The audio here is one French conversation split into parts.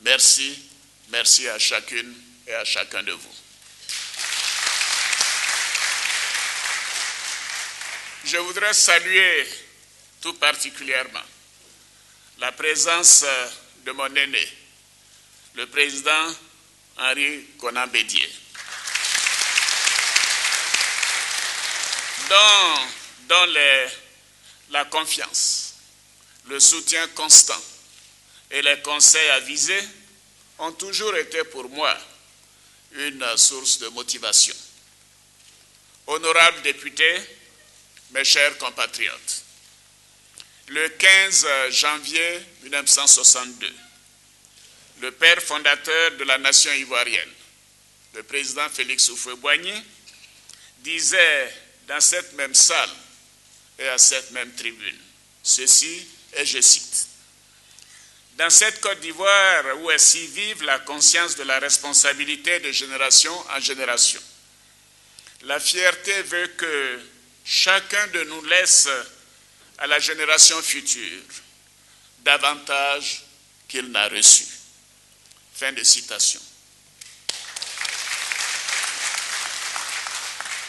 Merci, merci à chacune et à chacun de vous. Je voudrais saluer tout particulièrement la présence de mon aîné, le président Henri Konan Bédié, dont la confiance, le soutien constant et les conseils avisés ont toujours été pour moi une source de motivation. Honorables députés, mes chers compatriotes, le 15 janvier 1962, le père fondateur de la nation ivoirienne, le président Félix Houphouët-Boigny, disait dans cette même salle et à cette même tribune ceci, et je cite: « Dans cette Côte d'Ivoire où est si vive la conscience de la responsabilité de génération en génération, la fierté veut que chacun de nous laisse à la génération future davantage qu'il n'a reçu. » Fin de citation.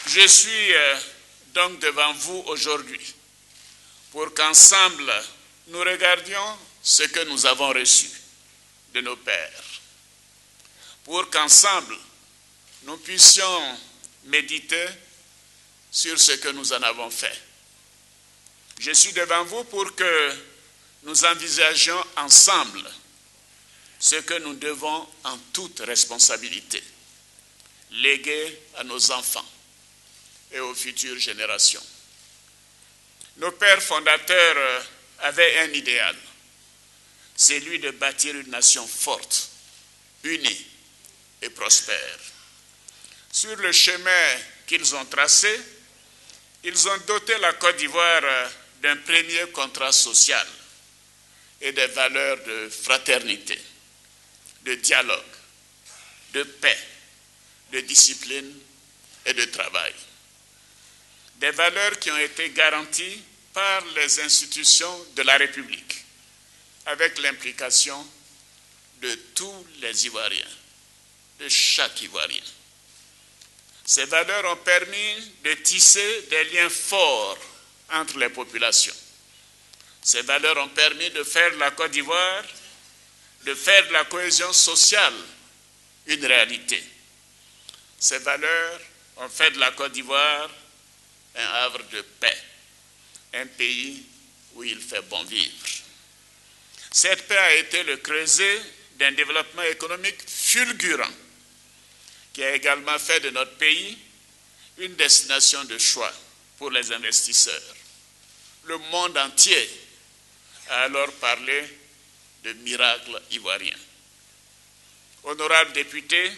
Je suis donc devant vous aujourd'hui pour qu'ensemble nous regardions ce que nous avons reçu de nos pères, pour qu'ensemble nous puissions méditer sur ce que nous en avons fait. Je suis devant vous pour que nous envisagions ensemble ce que nous devons en toute responsabilité léguer à nos enfants et aux futures générations. Nos pères fondateurs avaient un idéal, celui de bâtir une nation forte, unie et prospère. Sur le chemin qu'ils ont tracé, ils ont doté la Côte d'Ivoire d'un premier contrat social et des valeurs de fraternité, de dialogue, de paix, de discipline et de travail. Des valeurs qui ont été garanties par les institutions de la République, avec l'implication de tous les Ivoiriens, de chaque Ivoirien. Ces valeurs ont permis de tisser des liens forts entre les populations. Ces valeurs ont permis de faire de la Côte d'Ivoire, de faire de la cohésion sociale une réalité. Ces valeurs ont fait de la Côte d'Ivoire un havre de paix, un pays où il fait bon vivre. Cette paix a été le creuset d'un développement économique fulgurant qui a également fait de notre pays une destination de choix pour les investisseurs. Le monde entier a alors parlé de miracle ivoirien. Honorables députés,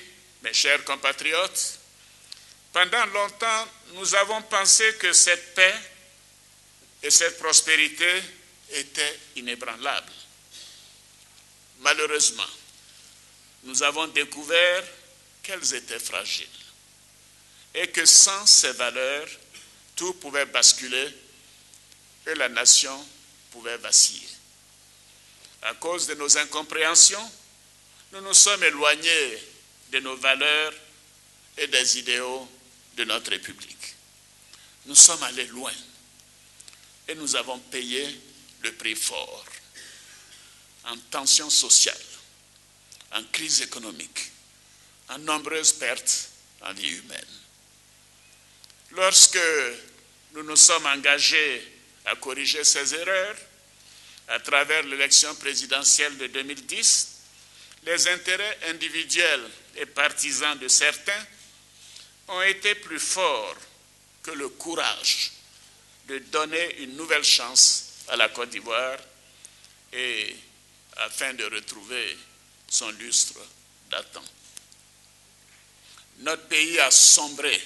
mes chers compatriotes, pendant longtemps, nous avons pensé que cette paix et cette prospérité étaient inébranlables. Malheureusement, nous avons découvert qu'elles étaient fragiles et que sans ces valeurs, tout pouvait basculer et la nation pouvait vaciller. À cause de nos incompréhensions, nous nous sommes éloignés de nos valeurs et des idéaux de notre République. Nous sommes allés loin et nous avons payé le prix fort en tension sociale, en crise économique, en nombreuses pertes en vie humaine. Lorsque nous nous sommes engagés à corriger ces erreurs, à travers l'élection présidentielle de 2010, les intérêts individuels et partisans de certains ont été plus forts que le courage de donner une nouvelle chance à la Côte d'Ivoire et afin de retrouver son lustre datant. Notre pays a sombré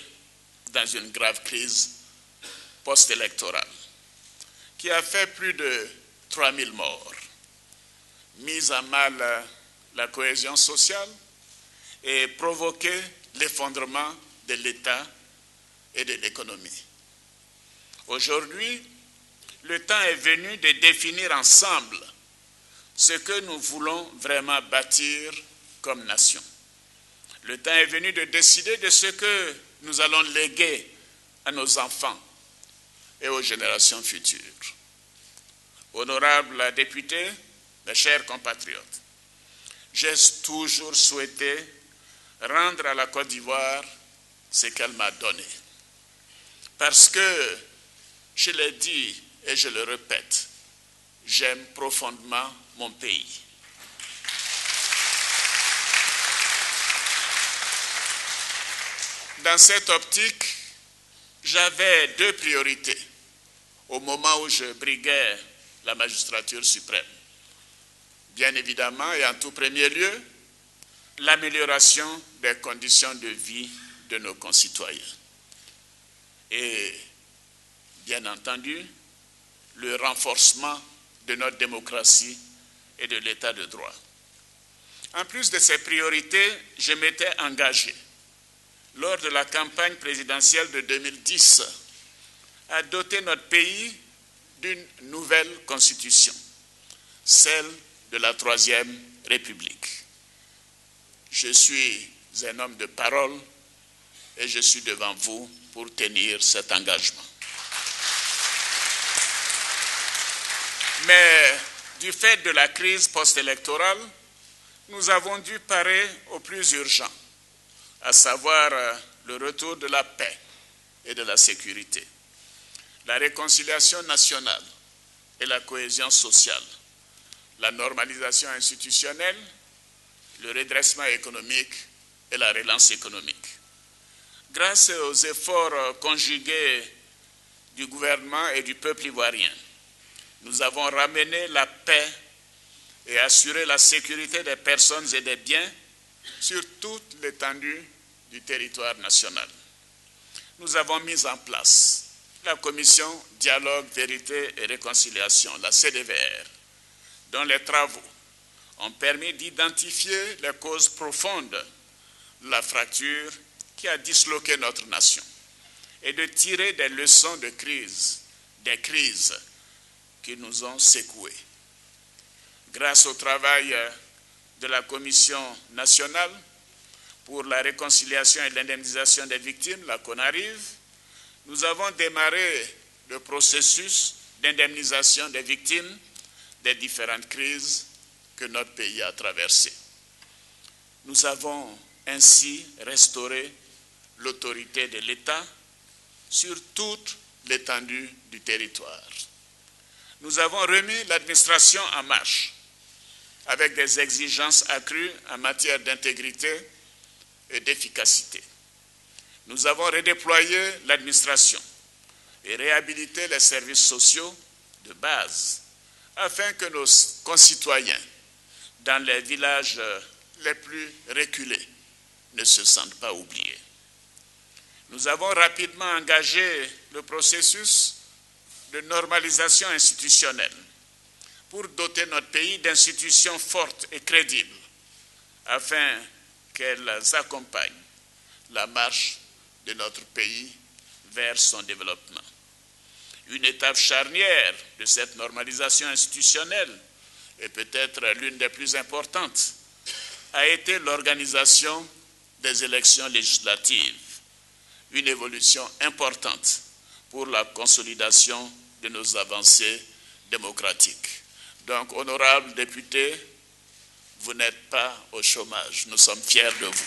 dans une grave crise post-électorale qui a fait plus de 3000 morts, mis à mal la cohésion sociale et provoqué l'effondrement de l'État et de l'économie. Aujourd'hui, le temps est venu de définir ensemble ce que nous voulons vraiment bâtir comme nation. Le temps est venu de décider de ce que nous allons léguer à nos enfants et aux générations futures. Honorables députés, mes chers compatriotes, j'ai toujours souhaité rendre à la Côte d'Ivoire ce qu'elle m'a donné. Parce que, je l'ai dit et je le répète, j'aime profondément mon pays. Dans cette optique, j'avais deux priorités au moment où je briguais la magistrature suprême. Bien évidemment, et en tout premier lieu, l'amélioration des conditions de vie de nos concitoyens. Et, bien entendu, le renforcement de notre démocratie et de l'état de droit. En plus de ces priorités, je m'étais engagé lors de la campagne présidentielle de 2010 à doter notre pays d'une nouvelle constitution, celle de la Troisième République. Je suis un homme de parole et je suis devant vous pour tenir cet engagement. Mais du fait de la crise post-électorale, nous avons dû parer au plus urgent, à savoir le retour de la paix et de la sécurité, la réconciliation nationale et la cohésion sociale, la normalisation institutionnelle, le redressement économique et la relance économique. Grâce aux efforts conjugués du gouvernement et du peuple ivoirien, nous avons ramené la paix et assuré la sécurité des personnes et des biens sur toute l'étendue du territoire national. Nous avons mis en place la commission Dialogue, Vérité et Réconciliation, la CDVR, dont les travaux ont permis d'identifier les causes profondes de la fracture qui a disloqué notre nation et de tirer des leçons de crise, des crises qui nous ont secoués. Grâce au travail de la Commission nationale pour la réconciliation et l'indemnisation des victimes, la CONARIV, nous avons démarré le processus d'indemnisation des victimes des différentes crises que notre pays a traversées. Nous avons ainsi restauré l'autorité de l'État sur toute l'étendue du territoire. Nous avons remis l'administration en marche avec des exigences accrues en matière d'intégrité et d'efficacité. Nous avons redéployé l'administration et réhabilité les services sociaux de base afin que nos concitoyens, dans les villages les plus reculés, ne se sentent pas oubliés. Nous avons rapidement engagé le processus de normalisation institutionnelle pour doter notre pays d'institutions fortes et crédibles afin qu'elles accompagnent la marche de notre pays vers son développement. Une étape charnière de cette normalisation institutionnelle, et peut-être l'une des plus importantes, a été l'organisation des élections législatives, une évolution importante pour la consolidation de nos avancées démocratiques. Donc, honorables députés, vous n'êtes pas au chômage. Nous sommes fiers de vous.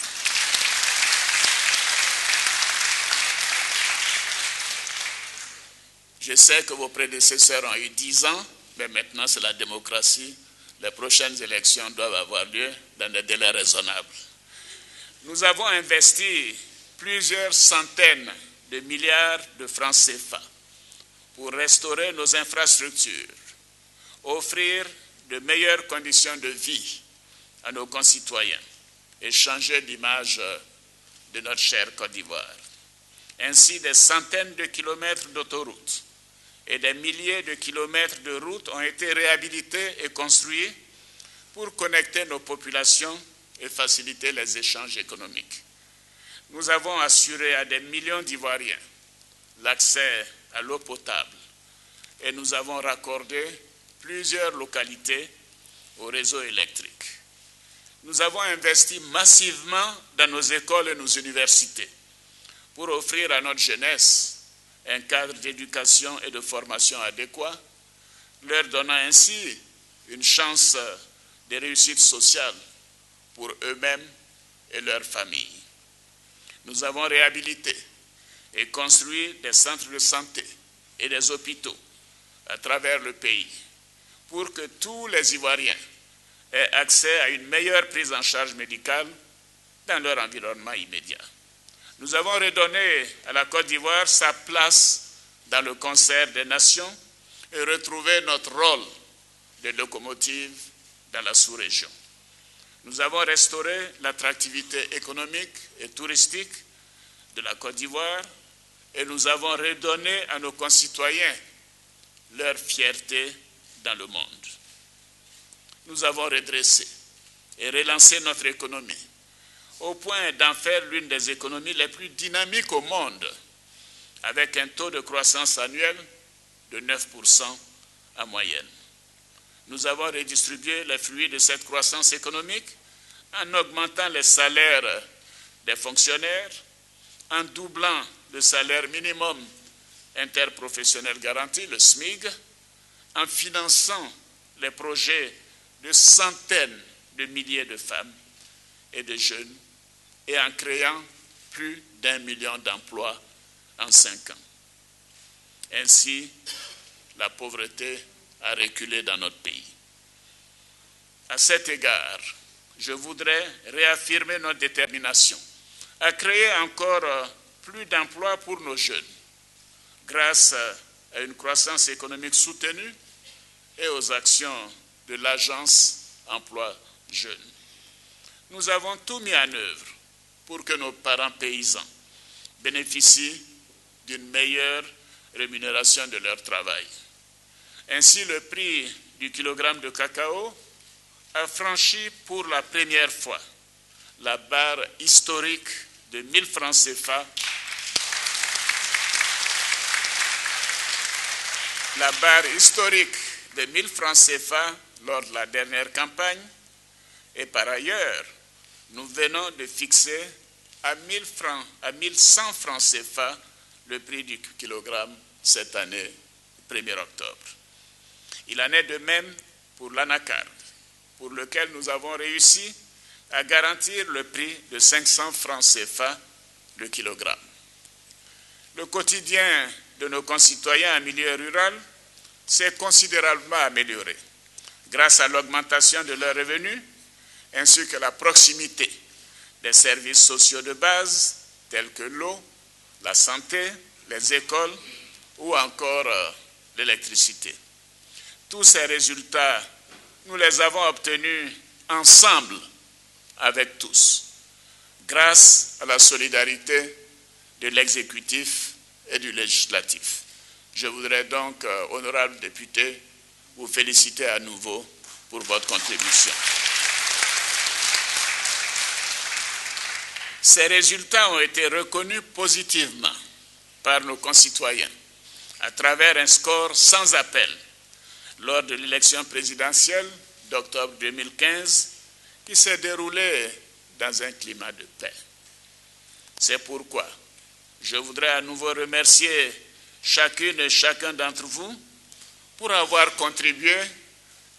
Je sais que vos prédécesseurs ont eu 10 ans, mais maintenant c'est la démocratie. Les prochaines élections doivent avoir lieu dans des délais raisonnables. Nous avons investi plusieurs centaines de milliards de francs CFA pour restaurer nos infrastructures, offrir de meilleures conditions de vie à nos concitoyens et changer l'image de notre chère Côte d'Ivoire. Ainsi, des centaines de kilomètres d'autoroutes et des milliers de kilomètres de routes ont été réhabilités et construits pour connecter nos populations et faciliter les échanges économiques. Nous avons assuré à des millions d'Ivoiriens l'accès à l'eau potable et nous avons raccordé plusieurs localités au réseau électrique. Nous avons investi massivement dans nos écoles et nos universités pour offrir à notre jeunesse un cadre d'éducation et de formation adéquat, leur donnant ainsi une chance de réussite sociale pour eux-mêmes et leurs familles. Nous avons réhabilité et construit des centres de santé et des hôpitaux à travers le pays pour que tous les Ivoiriens aient accès à une meilleure prise en charge médicale dans leur environnement immédiat. Nous avons redonné à la Côte d'Ivoire sa place dans le concert des nations et retrouvé notre rôle de locomotive dans la sous-région. Nous avons restauré l'attractivité économique et touristique de la Côte d'Ivoire et nous avons redonné à nos concitoyens leur fierté dans le monde. Nous avons redressé et relancé notre économie au point d'en faire l'une des économies les plus dynamiques au monde, avec un taux de croissance annuel de 9% en moyenne. Nous avons redistribué les fruits de cette croissance économique en augmentant les salaires des fonctionnaires, en doublant le salaire minimum interprofessionnel garanti, le SMIG, en finançant les projets de centaines de milliers de femmes et de jeunes et en créant plus d'1 million d'emplois en 5 ans. Ainsi, la pauvreté a reculé dans notre pays. À cet égard, je voudrais réaffirmer notre détermination à créer encore plus d'emplois pour nos jeunes, grâce à une croissance économique soutenue et aux actions de l'Agence Emploi Jeunes. Nous avons tout mis en œuvre pour que nos parents paysans bénéficient d'une meilleure rémunération de leur travail. Ainsi, le prix du kilogramme de cacao a franchi pour la première fois la barre historique de 1 000 francs CFA. La barre historique de 1 000 francs CFA lors de la dernière campagne. Et par ailleurs, nous venons de fixer à 1 100 francs CFA le prix du kilogramme cette année, 1er octobre. Il en est de même pour l'anacarde, pour lequel nous avons réussi à garantir le prix de 500 francs CFA le kilogramme. Le quotidien de nos concitoyens en milieu rural s'est considérablement amélioré grâce à l'augmentation de leurs revenus ainsi que la proximité des services sociaux de base tels que l'eau, la santé, les écoles ou encore l'électricité. Tous ces résultats, nous les avons obtenus ensemble avec tous, grâce à la solidarité de l'exécutif et du législatif. Je voudrais donc, honorables députés, vous féliciter à nouveau pour votre contribution. Ces résultats ont été reconnus positivement par nos concitoyens à travers un score sans appel lors de l'élection présidentielle d'octobre 2015 qui s'est déroulée dans un climat de paix. C'est pourquoi je voudrais à nouveau remercier chacune et chacun d'entre vous pour avoir contribué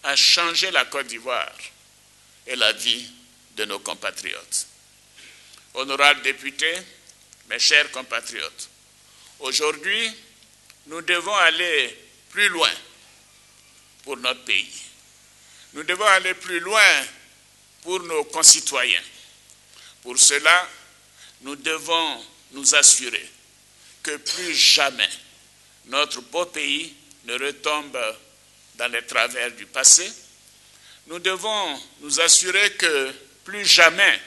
à changer la Côte d'Ivoire et la vie de nos compatriotes. Honorables députés, mes chers compatriotes, aujourd'hui, nous devons aller plus loin pour notre pays. Nous devons aller plus loin pour nos concitoyens. Pour cela, nous devons nous assurer que plus jamais notre beau pays ne retombe dans les travers du passé. Nous devons nous assurer que plus jamais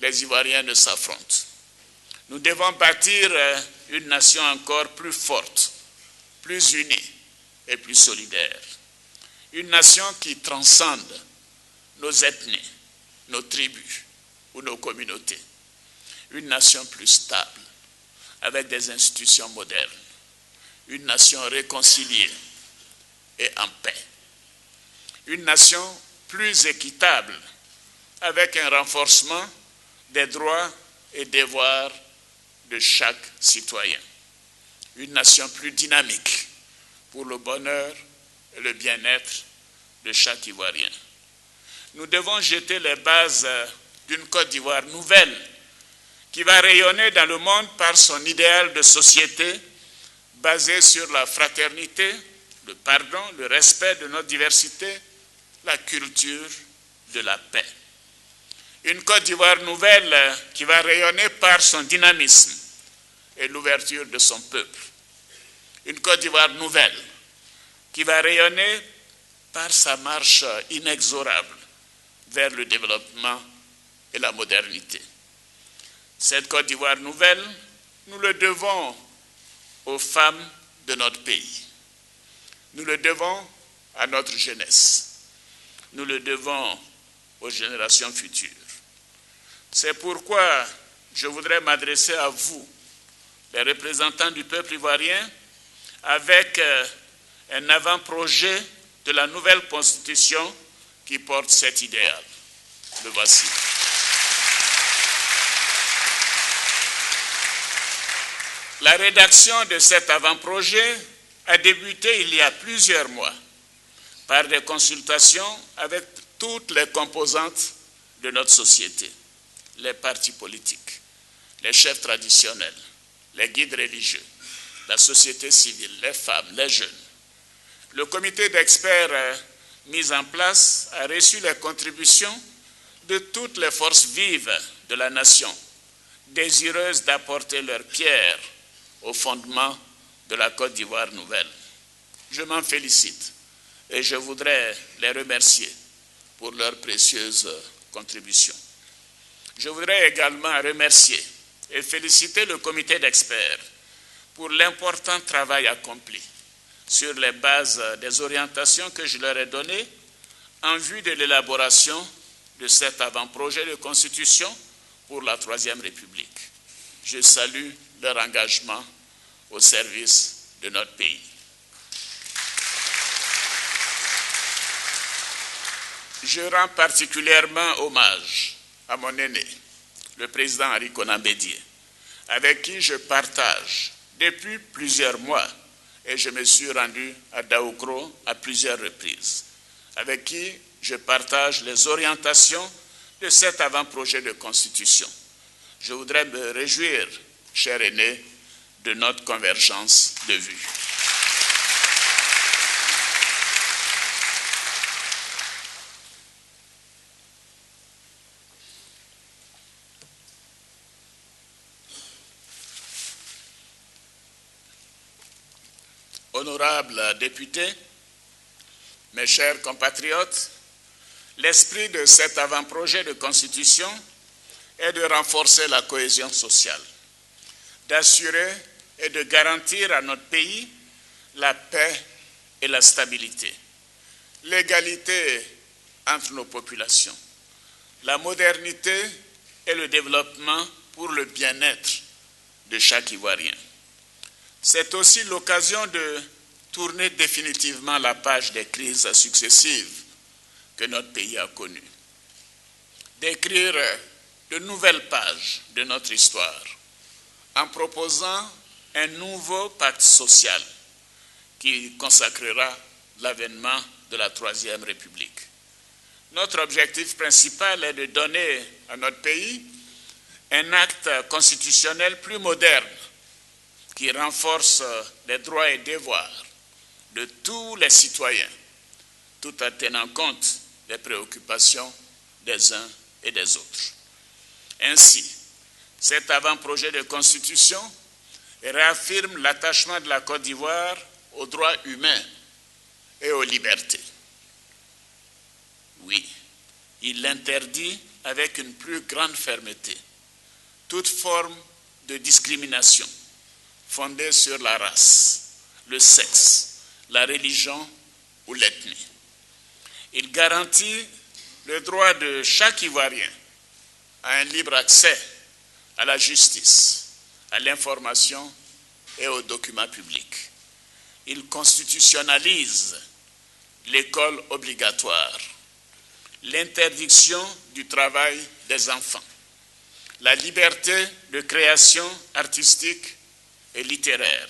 les Ivoiriens ne s'affrontent. Nous devons bâtir une nation encore plus forte, plus unie et plus solidaire. Une nation qui transcende nos ethnies, nos tribus ou nos communautés. Une nation plus stable, avec des institutions modernes. Une nation réconciliée et en paix. Une nation plus équitable, avec un renforcement des droits et devoirs de chaque citoyen. Une nation plus dynamique pour le bonheur et le bien-être de chaque Ivoirien. Nous devons jeter les bases d'une Côte d'Ivoire nouvelle qui va rayonner dans le monde par son idéal de société basé sur la fraternité, le pardon, le respect de notre diversité, la culture de la paix. Une Côte d'Ivoire nouvelle qui va rayonner par son dynamisme et l'ouverture de son peuple. Une Côte d'Ivoire nouvelle qui va rayonner par sa marche inexorable vers le développement et la modernité. Cette Côte d'Ivoire nouvelle, nous le devons aux femmes de notre pays. Nous le devons à notre jeunesse. Nous le devons aux générations futures. C'est pourquoi je voudrais m'adresser à vous, les représentants du peuple ivoirien, avec un avant-projet de la nouvelle constitution qui porte cet idéal. Le voici. La rédaction de cet avant-projet a débuté il y a plusieurs mois par des consultations avec toutes les composantes de notre société, les partis politiques, les chefs traditionnels, les guides religieux, la société civile, les femmes, les jeunes. Le comité d'experts mis en place a reçu les contributions de toutes les forces vives de la nation, désireuses d'apporter leur pierre au fondement de la Côte d'Ivoire nouvelle. Je m'en félicite et je voudrais les remercier pour leurs précieuses contributions. Je voudrais également remercier et féliciter le comité d'experts pour l'important travail accompli sur les bases des orientations que je leur ai données en vue de l'élaboration de cet avant-projet de constitution pour la Troisième République. Je salue leur engagement au service de notre pays. Je rends particulièrement hommage à mon aîné, le président Henri Konan Bédié, avec qui je partage depuis plusieurs mois, et je me suis rendu à Daoukro à plusieurs reprises, avec qui je partage les orientations de cet avant-projet de constitution. Je voudrais me réjouir, cher aîné, de notre convergence de vues. Honorables députés, mes chers compatriotes, l'esprit de cet avant-projet de constitution est de renforcer la cohésion sociale, d'assurer et de garantir à notre pays la paix et la stabilité, l'égalité entre nos populations, la modernité et le développement pour le bien-être de chaque Ivoirien. C'est aussi l'occasion de tourner définitivement la page des crises successives que notre pays a connues, d'écrire de nouvelles pages de notre histoire en proposant un nouveau pacte social qui consacrera l'avènement de la Troisième République. Notre objectif principal est de donner à notre pays un acte constitutionnel plus moderne qui renforce les droits et devoirs de tous les citoyens, tout en tenant compte des préoccupations des uns et des autres. Ainsi, cet avant-projet de constitution réaffirme l'attachement de la Côte d'Ivoire aux droits humains et aux libertés. Oui, il interdit avec une plus grande fermeté toute forme de discrimination fondée sur la race, le sexe, la religion ou l'ethnie. Il garantit le droit de chaque Ivoirien à un libre accès à la justice, à l'information et aux documents publics. Il constitutionnalise l'école obligatoire. l'interdiction du travail des enfants, la liberté de création artistique et littéraire,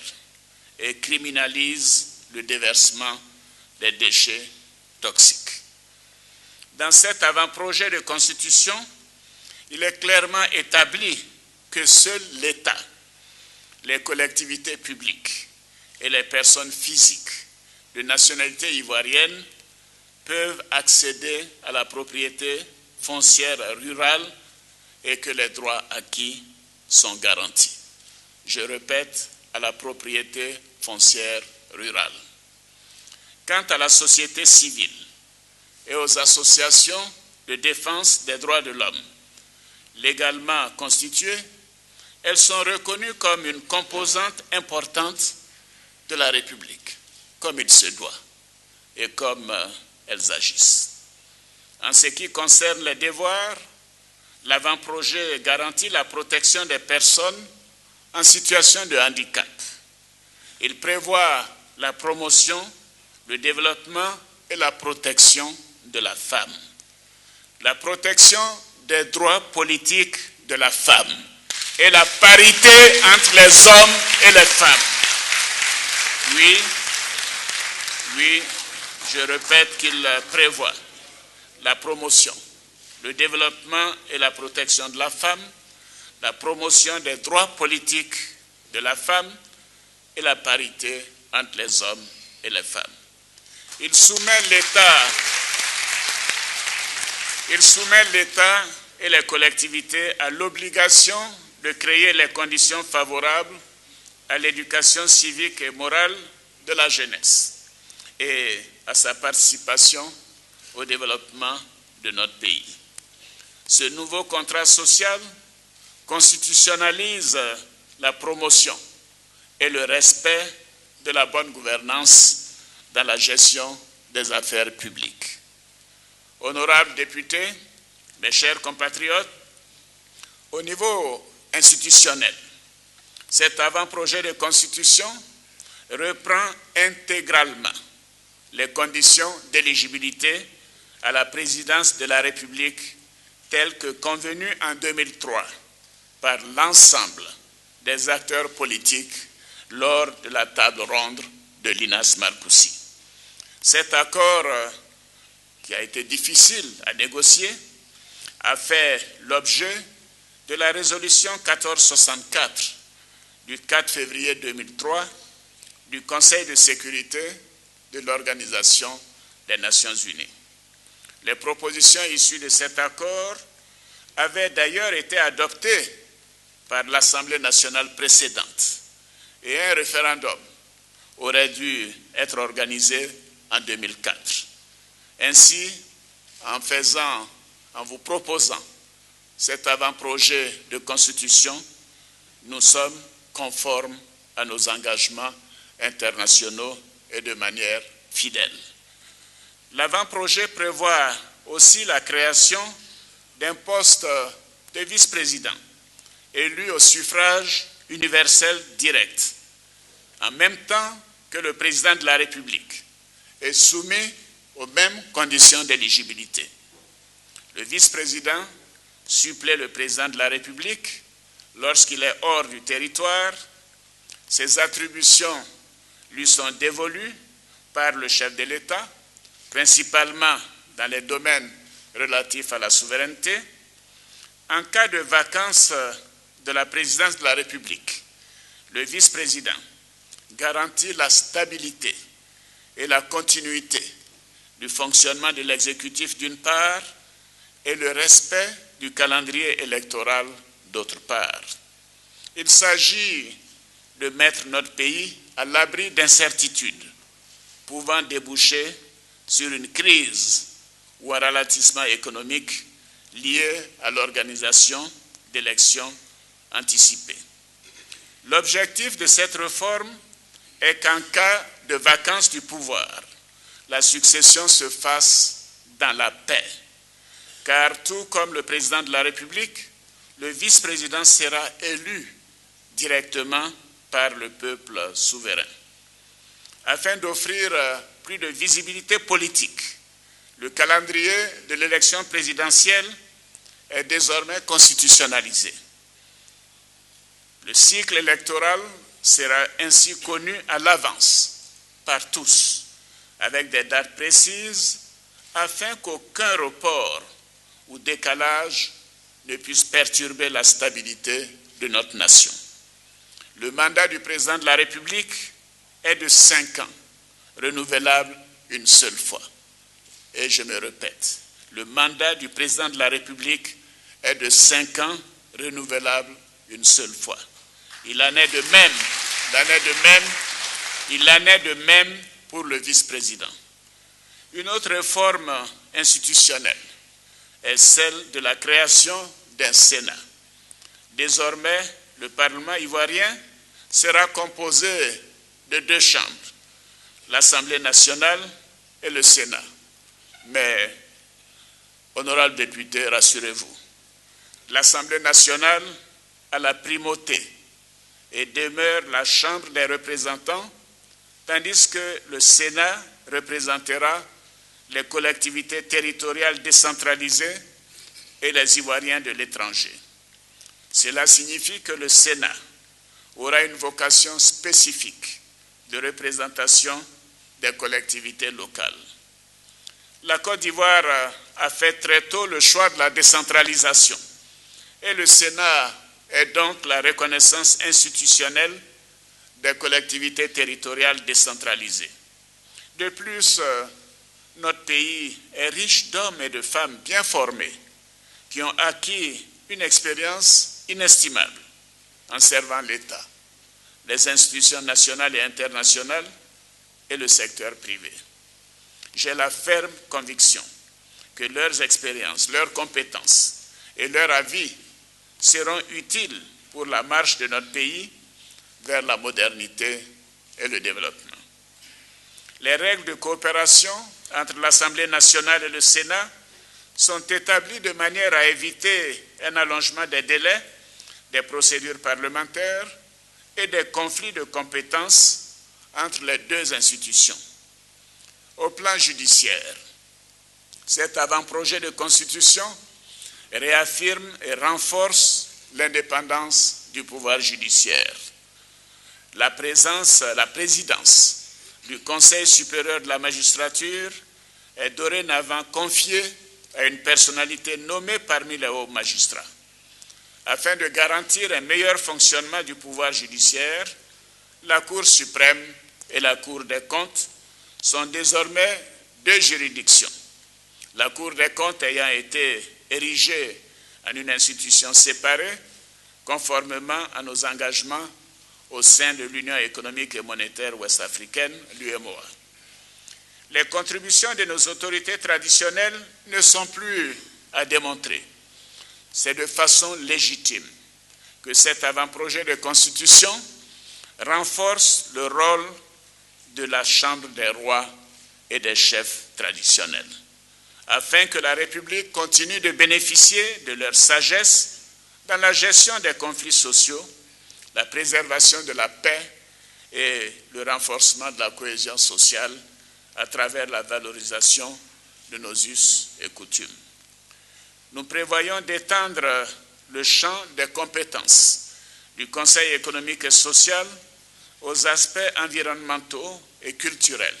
et criminalise le déversement des déchets toxiques. Dans cet avant-projet de constitution, il est clairement établi que seul l'État, les collectivités publiques et les personnes physiques de nationalité ivoirienne peuvent accéder à la propriété foncière rurale et que les droits acquis sont garantis. Je répète, à la propriété foncière rurale. Quant à la société civile et aux associations de défense des droits de l'homme, légalement constituées, elles sont reconnues comme une composante importante de la République, comme il se doit, et comme elles agissent. En ce qui concerne les devoirs, l'avant-projet garantit la protection des personnes en situation de handicap. Il prévoit la promotion, le développement et la protection de la femme. La protection des droits politiques de la femme et la parité entre les hommes et les femmes. Oui, je répète qu'il prévoit la promotion, le développement et la protection de la femme, la promotion des droits politiques de la femme et la parité entre les hommes et les femmes. Il soumet l'État et les collectivités à l'obligation de créer les conditions favorables à l'éducation civique et morale de la jeunesse et à sa participation au développement de notre pays. Ce nouveau contrat social constitutionnalise la promotion et le respect de la bonne gouvernance dans la gestion des affaires publiques. Honorables députés, mes chers compatriotes, au niveau institutionnel, cet avant-projet de constitution reprend intégralement les conditions d'éligibilité à la présidence de la République telles que convenues en 2003 par l'ensemble des acteurs politiques lors de la table ronde de l'INAS Marcoussis. Cet accord, qui a été difficile à négocier, a fait l'objet de la résolution 1464 du 4 février 2003 du Conseil de sécurité de l'Organisation des Nations Unies. Les propositions issues de cet accord avaient d'ailleurs été adoptées par l'Assemblée nationale précédente et un référendum aurait dû être organisé en 2004. Ainsi, en vous proposant cet avant-projet de constitution, nous sommes conformes à nos engagements internationaux et de manière fidèle. L'avant-projet prévoit aussi la création d'un poste de vice-président élu au suffrage universel direct, en même temps que le président de la République, et soumis aux mêmes conditions d'éligibilité. Le vice-président supplée le président de la République lorsqu'il est hors du territoire. Ses attributions lui sont dévolues par le chef de l'État, principalement dans les domaines relatifs à la souveraineté. En cas de vacance de la présidence de la République, le vice-président garantit la stabilité et la continuité du fonctionnement de l'exécutif d'une part et le respect du calendrier électoral d'autre part. Il s'agit de mettre notre pays à l'abri d'incertitudes pouvant déboucher sur une crise ou un ralentissement économique lié à l'organisation d'élections anticipées. L'objectif de cette réforme est qu'en cas de vacance du pouvoir, la succession se fasse dans la paix, car tout comme le président de la République, le vice-président sera élu directement par le peuple souverain. Afin d'offrir plus de visibilité politique, Le calendrier de l'élection présidentielle est désormais constitutionnalisé. Le cycle électoral sera ainsi connu à l'avance par tous, avec des dates précises, afin qu'aucun report ou décalage ne puisse perturber la stabilité de notre nation. Le mandat du président de la République est de 5 ans, renouvelable une seule fois. Et je me répète, le mandat du président de la République est de 5 ans, renouvelable une seule fois. Il en est de même pour le vice-président. Une autre réforme institutionnelle est celle de la création d'un Sénat. Désormais, le Parlement ivoirien sera composé de 2 chambres, l'Assemblée nationale et le Sénat. Mais, honorables députés, rassurez-vous, l'Assemblée nationale a la primauté et demeure la Chambre des représentants, tandis que le Sénat représentera les collectivités territoriales décentralisées et les Ivoiriens de l'étranger. Cela signifie que le Sénat aura une vocation spécifique de représentation des collectivités locales. La Côte d'Ivoire a fait très tôt le choix de la décentralisation et le Sénat est donc la reconnaissance institutionnelle des collectivités territoriales décentralisées. De plus, notre pays est riche d'hommes et de femmes bien formés qui ont acquis une expérience inestimable en servant l'État, les institutions nationales et internationales et le secteur privé. J'ai la ferme conviction que leurs expériences, leurs compétences et leurs avis seront utiles pour la marche de notre pays vers la modernité et le développement. Les règles de coopération entre l'Assemblée nationale et le Sénat sont établies de manière à éviter un allongement des délais, des procédures parlementaires et des conflits de compétences entre les 2 institutions. Au plan judiciaire, cet avant-projet de constitution réaffirme et renforce l'indépendance du pouvoir judiciaire. La présidence du Conseil supérieur de la magistrature est dorénavant confiée à une personnalité nommée parmi les hauts magistrats. Afin de garantir un meilleur fonctionnement du pouvoir judiciaire, la Cour suprême et la Cour des comptes sont désormais 2 juridictions. La Cour des comptes ayant été érigée en une institution séparée, conformément à nos engagements au sein de l'Union économique et monétaire ouest-africaine, l'UEMOA. Les contributions de nos autorités traditionnelles ne sont plus à démontrer. C'est de façon légitime que cet avant-projet de constitution renforce le rôle de la Chambre des rois et des chefs traditionnels, afin que la République continue de bénéficier de leur sagesse dans la gestion des conflits sociaux, la préservation de la paix et le renforcement de la cohésion sociale à travers la valorisation de nos us et coutumes. Nous prévoyons d'étendre le champ des compétences du Conseil économique et social aux aspects environnementaux et culturels.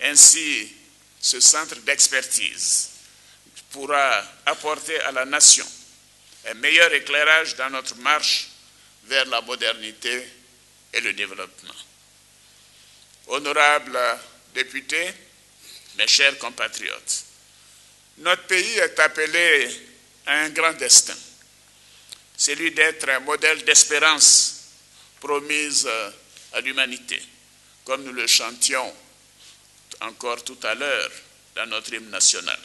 Ainsi, ce centre d'expertise pourra apporter à la nation un meilleur éclairage dans notre marche vers la modernité et le développement. Honorables députés, mes chers compatriotes, notre pays est appelé à un grand destin, celui d'être un modèle d'espérance promise à l'humanité, comme nous le chantions encore tout à l'heure dans notre hymne national.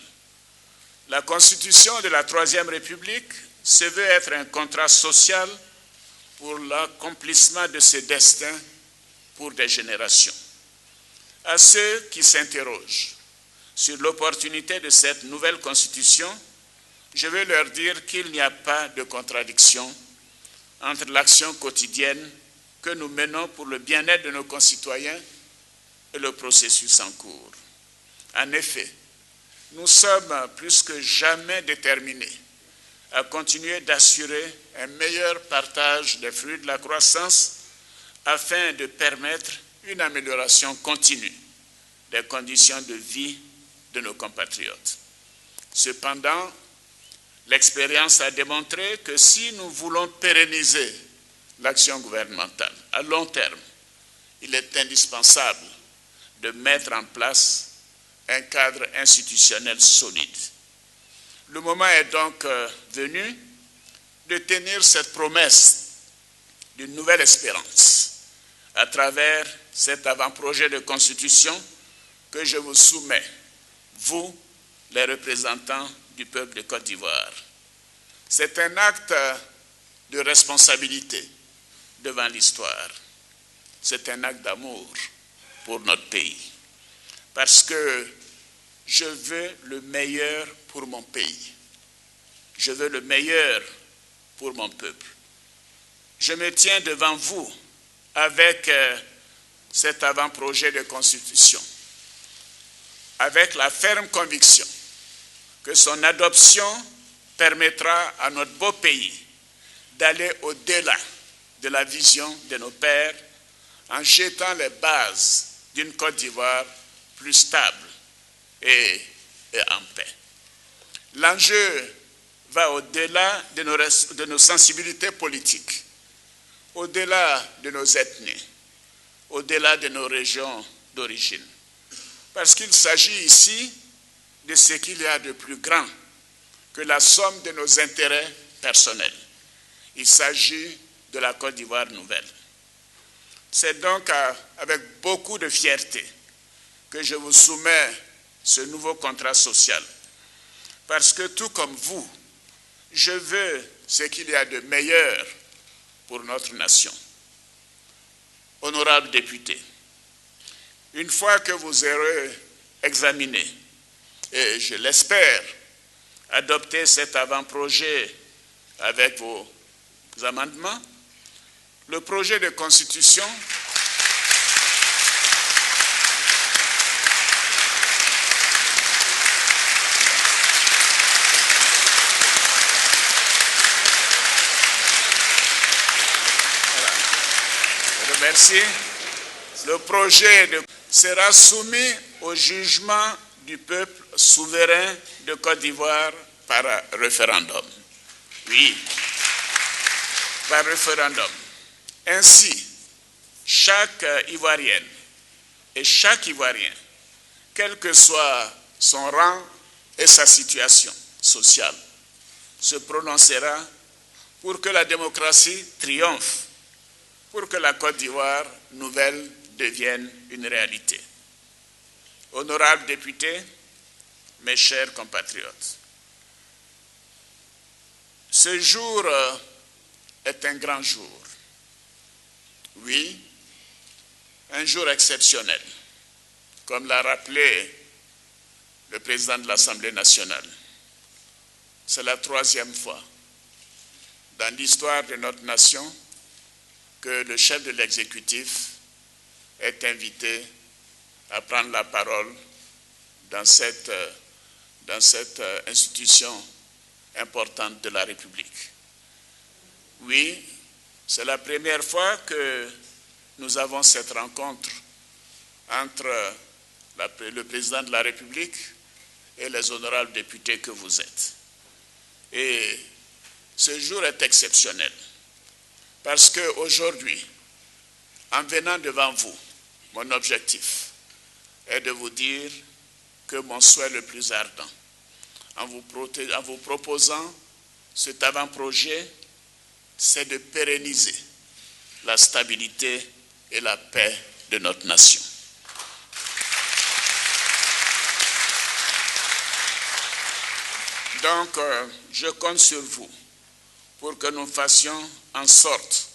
La Constitution de la Troisième République se veut être un contrat social pour l'accomplissement de ce destin pour des générations. À ceux qui s'interrogent sur l'opportunité de cette nouvelle Constitution, je veux leur dire qu'il n'y a pas de contradiction entre l'action quotidienne que nous menons pour le bien-être de nos concitoyens et le processus en cours. En effet, nous sommes plus que jamais déterminés à continuer d'assurer un meilleur partage des fruits de la croissance afin de permettre une amélioration continue des conditions de vie de nos compatriotes. Cependant, l'expérience a démontré que si nous voulons pérenniser l'action gouvernementale à long terme, il est indispensable de mettre en place un cadre institutionnel solide. Le moment est donc venu de tenir cette promesse d'une nouvelle espérance à travers cet avant-projet de constitution que je vous soumets, vous, les représentants du peuple de Côte d'Ivoire. C'est un acte de responsabilité devant l'histoire. C'est un acte d'amour pour notre pays. Parce que je veux le meilleur pour mon pays. Je veux le meilleur pour mon peuple. Je me tiens devant vous avec cet avant-projet de constitution, avec la ferme conviction que son adoption permettra à notre beau pays d'aller au-delà de la vision de nos pères en jetant les bases d'une Côte d'Ivoire plus stable et en paix. L'enjeu va au-delà de nos sensibilités politiques, au-delà de nos ethnies, au-delà de nos régions d'origine. Parce qu'il s'agit ici de ce qu'il y a de plus grand que la somme de nos intérêts personnels. Il s'agit de la Côte d'Ivoire nouvelle. C'est donc avec beaucoup de fierté que je vous soumets ce nouveau contrat social. Parce que tout comme vous, je veux ce qu'il y a de meilleur pour notre nation. Honorables députés, une fois que vous aurez examiné, et je l'espère, adopté cet avant-projet avec vos amendements, le projet de constitution Merci. Le projet sera soumis au jugement du peuple souverain de Côte d'Ivoire par référendum. Oui, par référendum. Ainsi, chaque Ivoirienne et chaque Ivoirien, quel que soit son rang et sa situation sociale, se prononcera pour que la démocratie triomphe, pour que la Côte d'Ivoire nouvelle devienne une réalité. Honorables députés, mes chers compatriotes, ce jour est un grand jour. Oui, un jour exceptionnel, comme l'a rappelé le président de l'Assemblée nationale. C'est la 3e fois dans l'histoire de notre nation que le chef de l'exécutif est invité à prendre la parole dans cette institution importante de la République. Oui, c'est la première fois que nous avons cette rencontre entre le président de la République et les honorables députés que vous êtes. Et ce jour est exceptionnel. Parce qu'aujourd'hui, en venant devant vous, mon objectif est de vous dire que mon souhait le plus ardent, en vous proposant cet avant-projet, c'est de pérenniser la stabilité et la paix de notre nation. Donc, je compte sur vous pour que nous fassions en sorte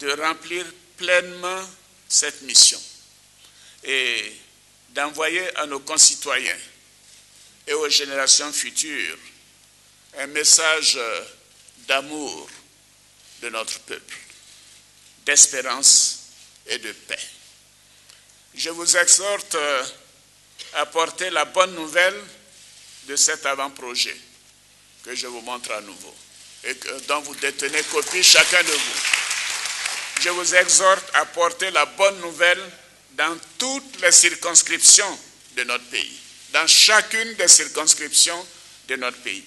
de remplir pleinement cette mission et d'envoyer à nos concitoyens et aux générations futures un message d'amour de notre peuple, d'espérance et de paix. Je vous exhorte à porter la bonne nouvelle de cet avant-projet que je vous montre à nouveau et dont vous détenez copie chacun de vous. Je vous exhorte à porter la bonne nouvelle dans toutes les circonscriptions de notre pays, dans chacune des circonscriptions de notre pays.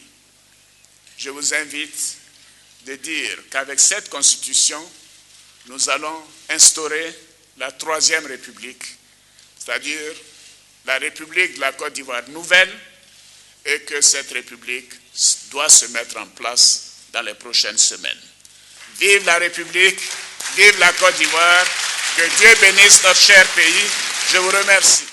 Je vous invite de dire qu'avec cette constitution, nous allons instaurer la troisième République, c'est-à-dire la République de la Côte d'Ivoire nouvelle, et que cette République doit se mettre en place dans les prochaines semaines. Vive la République, vive la Côte d'Ivoire, que Dieu bénisse notre cher pays. Je vous remercie.